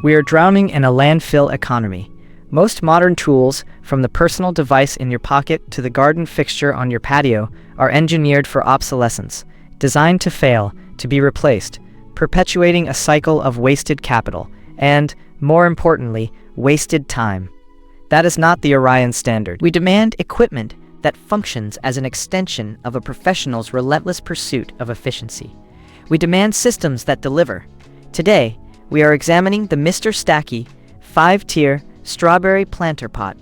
We are drowning in a landfill economy. Most modern tools, from the personal device in your pocket to the garden fixture on your patio, are engineered for obsolescence, designed to fail, to be replaced, perpetuating a cycle of wasted capital and, more importantly, wasted time. That is not the Orion standard. We demand equipment that functions as an extension of a professional's relentless pursuit of efficiency. We demand systems that deliver. Today, we are examining the Mr. Stacky 5-tier strawberry planter pot,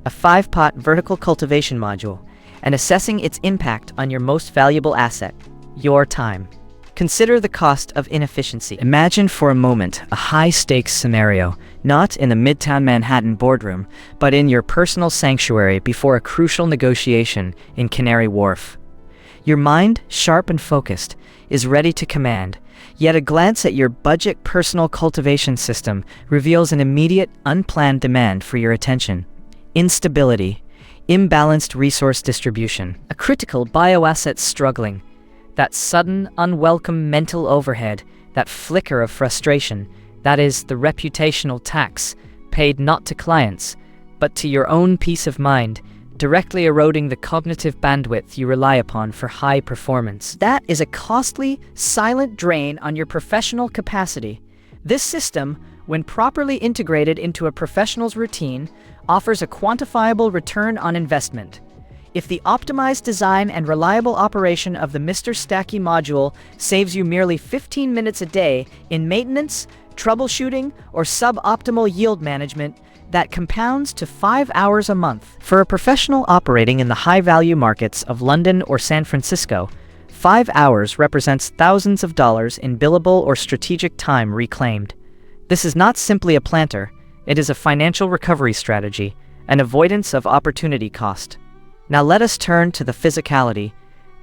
a 5-pot vertical cultivation module, and assessing its impact on your most valuable asset, your time. Consider the cost of inefficiency. Imagine for a moment a high-stakes scenario, not in a Midtown Manhattan boardroom, but in your personal sanctuary before a crucial negotiation in Canary Wharf. Your mind, sharp and focused, is ready to command, yet a glance at your budget personal cultivation system reveals an immediate, unplanned demand for your attention. Instability, imbalanced resource distribution, a critical bioasset struggling, that sudden, unwelcome mental overhead, that flicker of frustration, that is the reputational tax, paid not to clients, but to your own peace of mind, directly eroding the cognitive bandwidth you rely upon for high performance. That is a costly, silent drain on your professional capacity. This system, when properly integrated into a professional's routine, offers a quantifiable return on investment. If the optimized design and reliable operation of the Mr. Stacky module saves you merely 15 minutes a day in maintenance, troubleshooting, or suboptimal yield management, that compounds to 5 hours a month. For a professional operating in the high-value markets of London or San Francisco, 5 hours represents thousands of dollars in billable or strategic time reclaimed. This is not simply a planter, it is a financial recovery strategy, an avoidance of opportunity cost. Now let us turn to the physicality.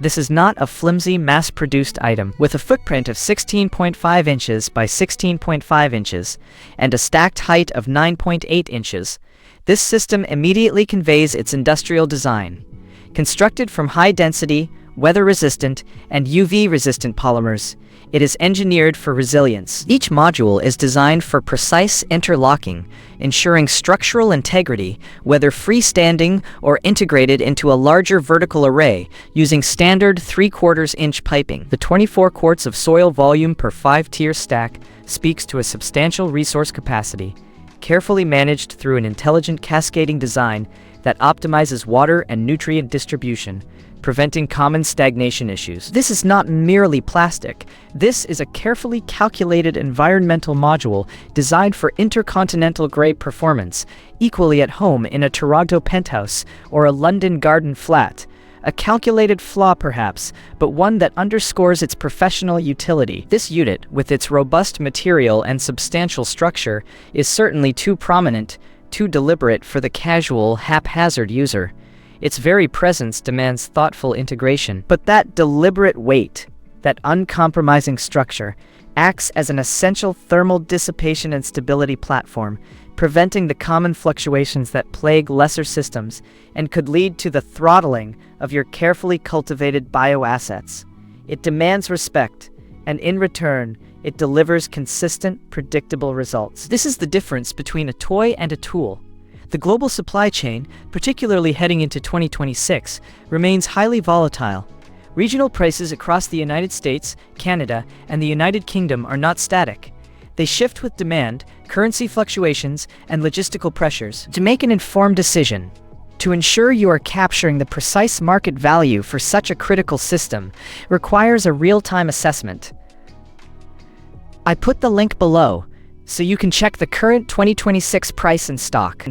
This is not a flimsy, mass-produced item. With a footprint of 16.5 inches by 16.5 inches and a stacked height of 9.8 inches, this system immediately conveys its industrial design. Constructed from high-density, weather-resistant, and UV-resistant polymers, it is engineered for resilience. Each module is designed for precise interlocking, ensuring structural integrity, whether freestanding or integrated into a larger vertical array using standard 3/4-inch piping. The 24 quarts of soil volume per 5-tier stack speaks to a substantial resource capacity, carefully managed through an intelligent cascading design that optimizes water and nutrient distribution, preventing common stagnation issues. This is not merely plastic. This is a carefully calculated environmental module designed for intercontinental-grade performance, equally at home in a Toronto penthouse or a London garden flat. A calculated flaw perhaps, but one that underscores its professional utility. This unit, with its robust material and substantial structure, is certainly too prominent, too deliberate for the casual, haphazard user. Its very presence demands thoughtful integration. But that deliberate weight, that uncompromising structure, acts as an essential thermal dissipation and stability platform, preventing the common fluctuations that plague lesser systems and could lead to the throttling of your carefully cultivated bioassets. It demands respect, and in return, it delivers consistent, predictable results. This is the difference between a toy and a tool. The global supply chain, particularly heading into 2026, remains highly volatile. Regional prices across the United States, Canada, and the United Kingdom are not static. They shift with demand, currency fluctuations, and logistical pressures. To make an informed decision, to ensure you are capturing the precise market value for such a critical system, requires a real-time assessment. I put the link below, so you can check the current 2026 price and stock.